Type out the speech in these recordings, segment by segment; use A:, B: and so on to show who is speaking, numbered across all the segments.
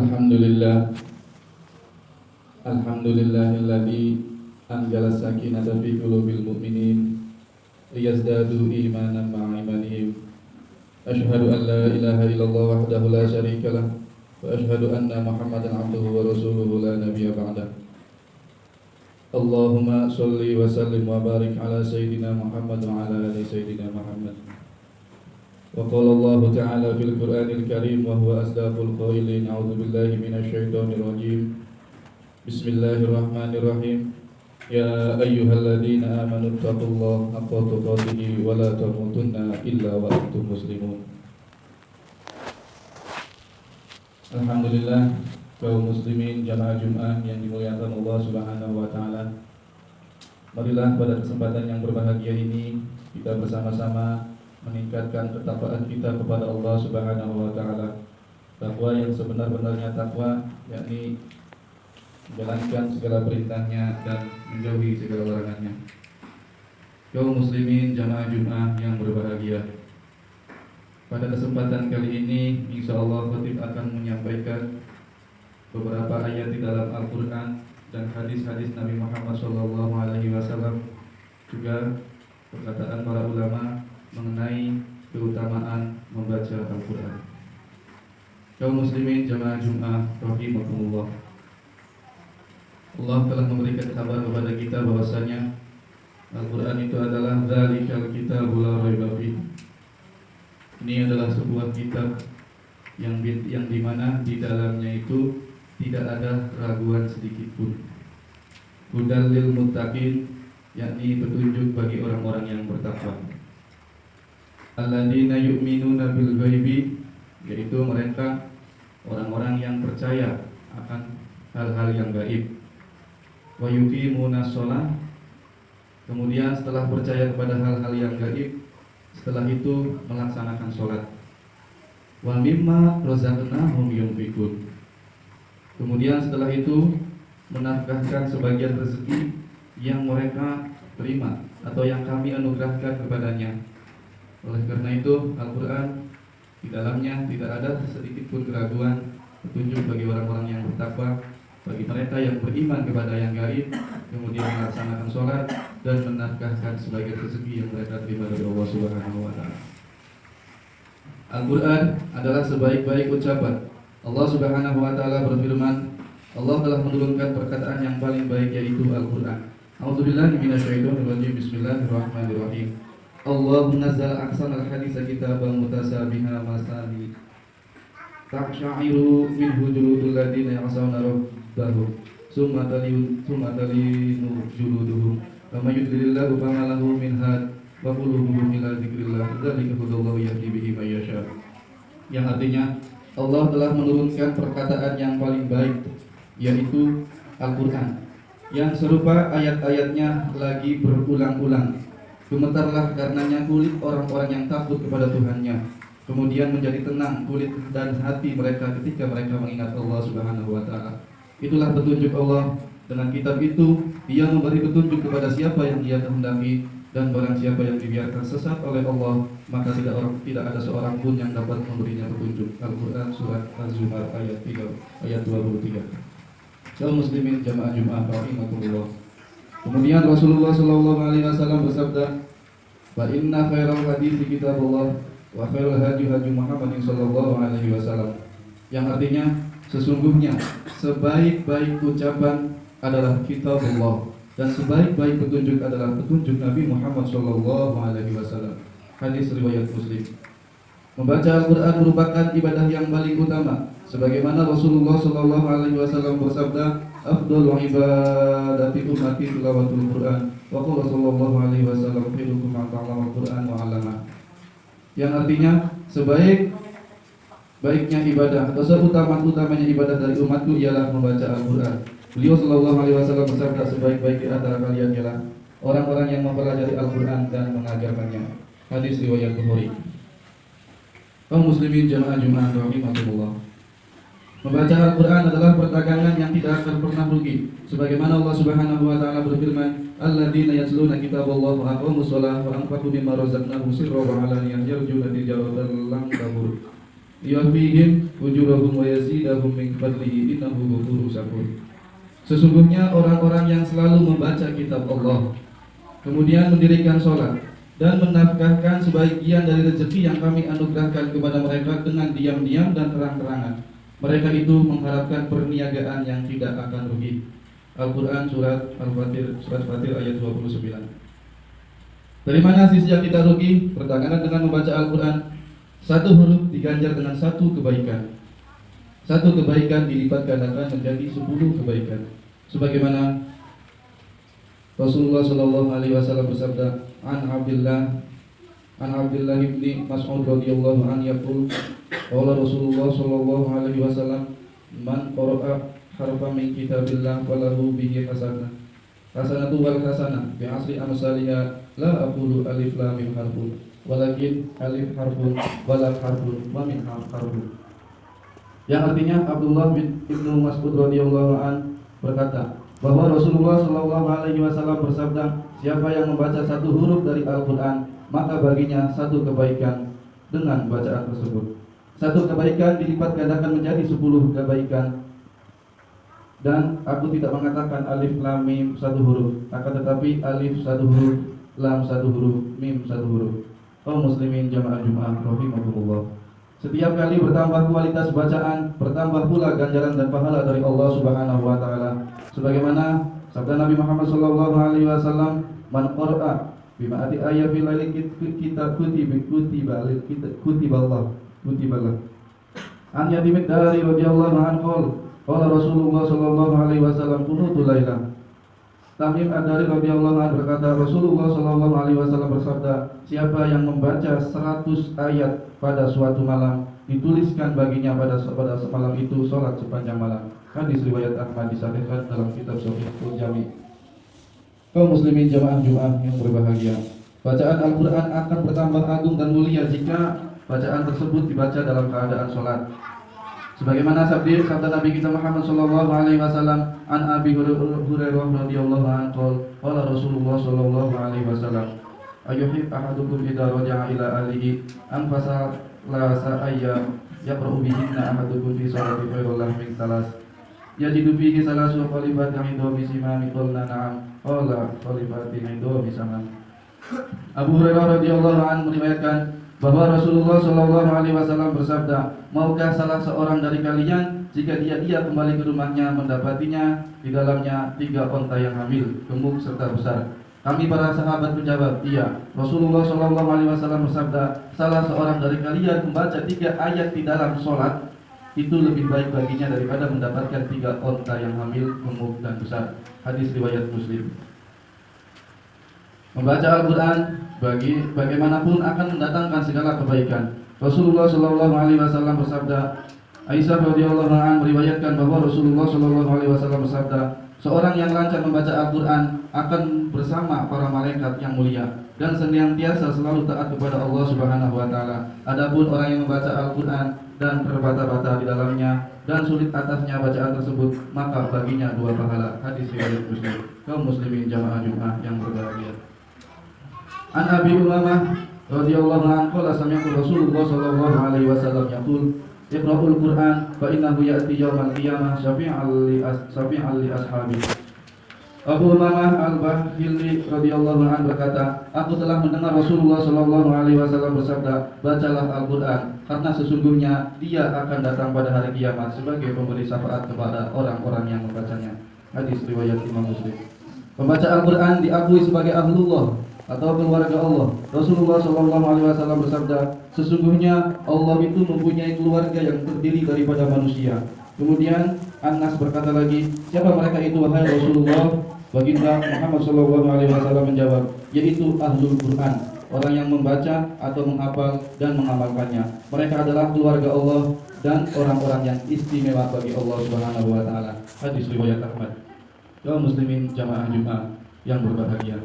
A: Alhamdulillah. Alhamdulillahilladzi anzala sakinata fi qulubil mu'minin liyazdadu imanan ma'a imanihim. Asyhadu an la ilaha illallah wahdahu la syarika lah wa asyhadu anna Muhammadan abduhu wa rasuluhu la nabiyya ba'dah. Allahumma sholli wa sallim wa barik ala sayyidina Muhammad wa ala ali sayyidina Muhammad. Wa qala Allah ta'ala fil Qur'anil Karim wa huwa asdaqul qailin. A'udzu billahi minasy syaithanir rajim. Bismillahirrahmanirrahim. Ya ayyuhalladzina amanu taqullaha haqqa tuqatih wa la tamutunna illa wa antum muslimun. Alhamdulillah, kaum muslimin jamaah Jumat yang dimuliakan Allah Subhanahu wa taala. Marilah pada kesempatan yang berbahagia ini kita bersama-sama meningkatkan ketakwaan kita kepada Allah Subhanahu wa taala. Takwa yang sebenar-benarnya takwa, yakni menjalankan segala perintahnya dan menjauhi segala larangannya. Kaum muslimin jamaah Jumat yang berbahagia, pada kesempatan kali ini insyaallah khatib akan menyampaikan beberapa ayat di dalam Al-Qur'an dan hadis-hadis Nabi Muhammad SAW, juga perkataan para ulama mengenai keutamaan membaca Al-Quran. Kaum muslimin jamaah Jumat rahimakumullah, Allah telah memberikan kabar kepada kita bahwasanya Al-Quran itu adalah dzalikal kitabul la raiba fihi. Ini adalah sebuah kitab yang dimana di dalamnya itu tidak ada raguan sedikit pun. Hudal lil muttaqin, yakni petunjuk bagi orang-orang yang bertakwa. Alladzina yu'minuna bil ghaibi, yaitu mereka orang-orang yang percaya akan hal-hal yang gaib. Wa yuqimuna shalah, kemudian setelah percaya kepada hal-hal yang gaib, setelah itu melaksanakan sholat. Wa mimma razaqnahum yunfiqun, kemudian setelah itu menafkahkan sebagian rezeki yang mereka terima atau yang kami anugerahkan kepadanya. Oleh karena itu Al-Quran di dalamnya tidak ada sedikit pun keraguan, petunjuk bagi orang-orang yang bertakwa, bagi mereka yang beriman kepada yang gaib, kemudian melaksanakan sholat dan menafkahkan sebagian rezeki yang mereka terima dari Allah Subhanahu wa taala. Al-Quran adalah sebaik-baik ucapan. Allah Subhanahu wa taala berfirman, Allah telah menurunkan perkataan yang paling baik, yaitu Al-Quran. A'udzubillahi minasyaitonir rajim. Bismillahirrahmanirrahim. Allah nazzala ahsanal haditsa kitaban mutasabiha masani ta'sya'iru minhu juludul ladina yakhshawna rabbahum summa talinu juluduhum kama yudlilillahu fama lahu min had wa qulubuhum ila dzikrillah dzalika hudallahu yahdi bihi may yasha. Yang artinya Allah telah menurunkan perkataan yang paling baik, yaitu Al-Quran, yang serupa ayat-ayatnya lagi berulang-ulang. Gemetarlah karenanya kulit orang-orang yang takut kepada Tuhannya, kemudian menjadi tenang kulit dan hati mereka ketika mereka mengingat Allah Subhanahu wa taala. Itulah petunjuk Allah. Dengan kitab itu Dia memberi petunjuk kepada siapa yang Dia kehendaki, dan barang siapa yang dibiarkan sesat oleh Allah, maka tidak ada seorang pun yang dapat memberinya petunjuk. Al-Quran surat Az-Zumar ayat 23. Kaum muslimin jamaah Jumat rahimakumullah. Kemudian Rasulullah SAW bersabda, "Fa inna khairal hadits kitabullah wa khairul hadi hadi Muhammadin sallallahu alaihi wasallam." Yang artinya sesungguhnya sebaik-baik ucapan adalah kitabullah dan sebaik-baik petunjuk adalah petunjuk Nabi Muhammad sallallahu alaihi wasallam. Hadis riwayat Muslim. Membaca Al-Quran merupakan ibadah yang paling utama, sebagaimana Rasulullah sallallahu alaihi wasallam bersabda, "Afdhalu ibadati ummati tilawatul Quran." Wa qala sallallahu alaihi wasallam, "Khairukum man ta'allama al-Quran wa 'allama." Yang artinya sebaik-baiknya ibadah atau seutama-utamanya ibadah dari umatku ialah membaca Al-Quran. Beliau sallallahu alaihi wasallam bersabda, "Sebaik-baik di antara kalian ialah orang-orang yang mempelajari Al-Quran dan mengajarkannya." Hadis riwayat Bukhari. Kaum muslimin jamaah Jumat rahimakumullah, membaca Al-Quran adalah perdagangan yang tidak akan pernah rugi. Sebagaimana Allah Subhanahu wa taala berfirman, "Alladzina yatluna kitaballahi wa aqamus sholata wa anfaqu mimma razaqnahum sirran wa 'alaniyatan yarjuna tijaratan lan tabur." liyuwaffihim ujurahum wa yazidahum min fadlihi innahu ghafurur syakur. Sesungguhnya orang-orang yang selalu membaca kitab Allah, kemudian mendirikan sholat dan menafkahkan sebagian dari rezeki yang kami anugerahkan kepada mereka dengan diam-diam dan terang-terangan, mereka itu mengharapkan perniagaan yang tidak akan rugi. Al-Quran surat Al-Fatir, surat Fatir ayat 29. Dari mana sisi yang kita rugi? Pertengahan dengan membaca Al-Quran, satu huruf diganjar dengan satu kebaikan. Satu kebaikan dilipat gandakan menjadi 10 kebaikan. Sebagaimana Rasulullah Shallallahu Alaihi Wasallam bersabda, an Abdullah ibni Mas'ud radhiyallahu anhu yaqul, qala Rasulullah Shallallahu Alaihi Wasallam, man qara'a harfa min kitabillah falahu bihi hasanah, hasanatu wal hasanah bi asri amsalha, la aqulu alif lam mim harfun walakin alif harfun wa lam harfun wa min harfun. Yang artinya Abdullah bin Ibnu Mas'ud radhiyallahu an berkata bahwa Rasulullah Shallallahu Alaihi Wasallam bersabda, siapa yang membaca satu huruf dari Al-Quran, maka baginya satu kebaikan dengan bacaan tersebut. Satu kebaikan dilipat gandakan menjadi 10 kebaikan. Dan aku tidak mengatakan alif lam mim satu huruf, akan tetapi alif satu huruf, lam satu huruf, mim satu huruf. Kaum muslimin jamaah Jumat rahimahumullah. Setiap kali bertambah kualitas bacaan, bertambah pula ganjaran dan pahala dari Allah Subhanahu wa taala. Sebagaimana sabda Nabi Muhammad sallallahu alaihi wasallam, man qara'a bima'ati ayat fil laili kita kutiballah. An Yatimid Dari radhiyallahu anhu qala Rasulullah sallallahu alaihi wasallam kunutul laila. Tamim Ad-Dari radhiyallahu anhu berkata, Rasulullah sallallahu alaihi wasallam bersabda, siapa yang membaca 100 ayat pada suatu malam, dituliskan baginya pada malam itu salat sepanjang malam. Hadis riwayat Ahmad disahihkan dalam kitab Sahihul Jami'. Kaum muslimin jamaah Jumat yang berbahagia, bacaan Al-Quran akan bertambah agung dan mulia jika bacaan tersebut dibaca dalam keadaan sholat. Sebagaimana sabda Nabi kita Muhammad sallallahu alaihi wasallam, an Abi Hurairah radhiyallahu anhu qala Rasulullah sallallahu alaihi wasallam, ayyuhib ahadukum idza raja'a ila ahlihi an fasala sa'ayya yaqra'u bihinna ahadukum fi salati khairullah min salas yajidu fihi salasu khalifatin indahu bisimami qulna na'am qala khalifatin indahu bisaman. Abu Hurairah radhiyallahu anhu meriwayatkan bahwa Rasulullah Shallallahu Alaihi Wasallam bersabda, maukah salah seorang dari kalian jika dia kembali ke rumahnya mendapatinya di dalamnya 3 onta yang hamil, gemuk serta besar? Kami para sahabat menjawab, iya. Rasulullah Shallallahu Alaihi Wasallam bersabda, salah seorang dari kalian membaca 3 ayat di dalam sholat itu lebih baik baginya daripada mendapatkan 3 onta yang hamil, gemuk dan besar. Hadis riwayat Muslim. Membaca Al-Quran bagaimanapun akan mendatangkan segala kebaikan. Rasulullah Shallallahu Alaihi Wasallam bersabda, Aisyah radhiyallahu anha meriwayatkan bahwa Rasulullah Shallallahu Alaihi Wasallam bersabda, seorang yang lancar membaca Al-Quran akan bersama para malaikat yang mulia dan senantiasa selalu taat kepada Allah Subhanahu Wa Taala. Adapun orang yang membaca Al-Quran dan berbata-bata di dalamnya dan sulit atasnya bacaan tersebut, maka baginya 2 pahala. Hadis riwayat Muslim. Kaum muslimin jamaah Jumat yang berbahagia. An Abi Umamah radhiyallahu anhu qala sami'tu Rasulullah sallallahu alaihi wasallam yaqul, iqra'ul Qur'an fa innahu ya'ti yaumal qiyamah syafi'an li ashabi. Abu Umamah Al-Bahili radhiyallahu anhu berkata, aku telah mendengar Rasulullah sallallahu alaihi wasallam bersabda, bacalah Al-Qur'an karena sesungguhnya dia akan datang pada hari kiamat sebagai pemberi syafaat kepada orang-orang yang membacanya. Hadis riwayat Imam Muslim. Pembaca Al-Qur'an diakui sebagai ahlullah atau keluarga Allah. Rasulullah Shallallahu Alaihi Wasallam bersabda, sesungguhnya Allah itu mempunyai keluarga yang terdiri daripada manusia. Kemudian Anas berkata lagi, siapa mereka itu wahai Rasulullah? Baginda Muhammad Shallallahu Alaihi Wasallam menjawab, yaitu ahlul Quran, orang yang membaca atau menghafal dan mengamalkannya. Mereka adalah keluarga Allah dan orang-orang yang istimewa bagi Allah Subhanahu Wa Taala. Hadis riwayat Ahmad. Kaum muslimin jamaah Jumat yang berbahagia,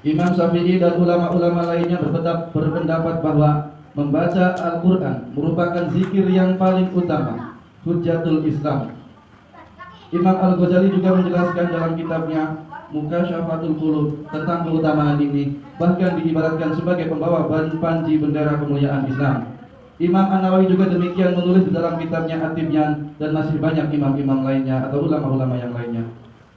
A: Imam Syafi'i dan ulama-ulama lainnya berpendapat bahwa membaca Al-Quran merupakan zikir yang paling utama, hujjatul Islam. Imam Al-Ghazali juga menjelaskan dalam kitabnya Mukasyafatul Qulub tentang keutamaan ini, bahkan diibaratkan sebagai pembawa panji bendera kemuliaan Islam. Imam An-Nawawi juga demikian menulis di dalam kitabnya At-Tibyan, dan masih banyak imam-imam lainnya atau ulama-ulama yang lainnya.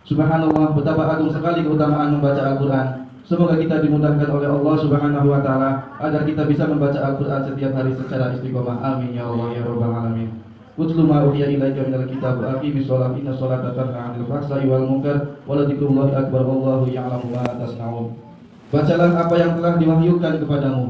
A: Subhanallah, betapa agung sekali keutamaan membaca Al-Quran. Semoga kita dimudahkan oleh Allah Subhanahu wa Ta'ala agar kita bisa membaca Al-Quran setiap hari secara istiqomah. Amin ya Allah ya Rabbal alamin. Utlu ma uhiya ilaika minal kitab wa aqimis shalah inna sholata tanha 'anil fahsya'i wal munkar wa ladhikrullahi akbar wallahu ya'lamu ma tasna'un. Bacalah apa yang telah diwahyukan kepadamu.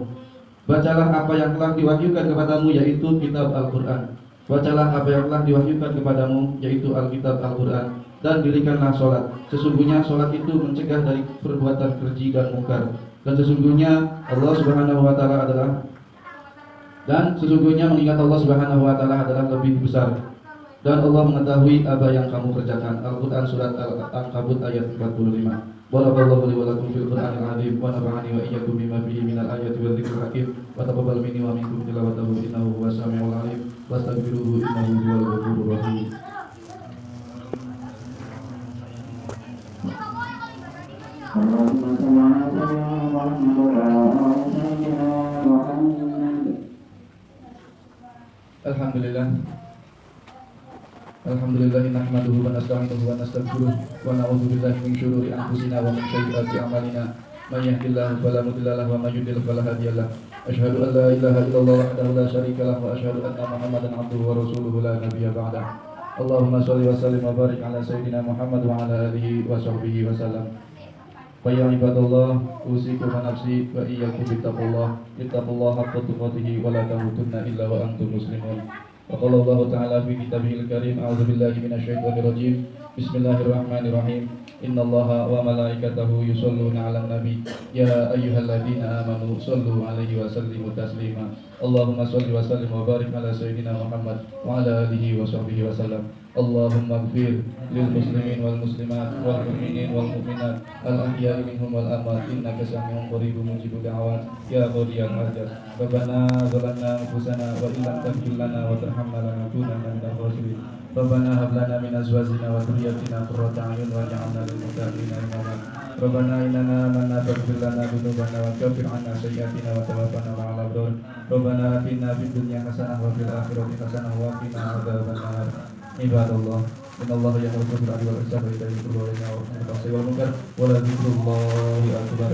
A: Bacalah apa yang telah diwahyukan kepadamu, yaitu kitab Al-Quran. Bacalah apa yang telah diwahyukan kepadamu, yaitu Alkitab Al-Quran. Dan dirikanlah sholat. Sesungguhnya sholat itu mencegah dari perbuatan keji dan mungkar. Dan sesungguhnya Allah Subhanahu wa Ta'ala adalah sesungguhnya mengingat Allah Subhanahu wa Ta'ala adalah lebih besar. Dan Allah mengetahui apa yang kamu kerjakan. Al-Quran surat Al-Ankabut ayat 45. Barakallahu li wa lakum fil Qur'anil azim wa nafa'ani wa iyyakum bima fihi minal ayati wa dzikril hakim wa taqabbal minni wa minkum tilawatahu innahu huwas samiul alim wastaghfiruhu innahu huwal ghafurur rahim. Alhamdulillah. Alhamdulillah nahmaduhu wa nasta'inuhu wa nastaghfiruh wa na'udzu billahi min syururi anfusina wa min sayyiati a'malina. May yahdihillahu fala mudilla lahu wa may yudlil fala hadiya lahu. Asyhadu an la ilaha illallah wahdahu la syarika lahu wa asyhadu anna Muhammadan 'abduhu wa rasuluhu la nabiyya ba'dahu. Allahumma shalli wa sallim wa barik ala sayyidina Muhammad wa ala alihi wa sahbihi wa sallam. Fa ya ibadallah, usikum wa nafsi wa iyyakum bittaqullah. Ittaqullaha haqqa tuqatih wa la tamutunna illa wa antum muslimun. وقال الله تعالى في كتابه الكريم أعوذ بالله من الشيطان الرجيم بسم الله الرحمن الرحيم إن الله وملائكته يصلون على النبي يا أيها الذين آمنوا صلوا عليه وسلموا تسليما اللهم صل وسلم وبارك على سيدنا محمد وعلى آله وصحبه وسلم اللهم اغفر للمسلمين والمسلمات والمؤمنين والمؤمنات الأحياء منهم والأموات إنك سميع قريب مجيب الدعوات يا قاضي الحاجات ربنا ظلمنا أنفسنا وإن لم تغفر لنا وترحمنا لنكونن من الخاسرين ربنا هب لنا من أزواجنا وذرياتنا قرة أعين واجعلنا للمتقين إماما ربنا إننا آمنا فاغفر لنا ذنوبنا وكفر عنا سيئاتنا وتوفنا مع الأبرار ربنا آتنا في الدنيا حسنة وفي الآخرة حسنة وقنا عذاب النار عباد الله إن الله يأمر بالعدل والإحسان وإيتاء ذي القربى وينهى عن الفحشاء والمنكر ولذكر الله أكبر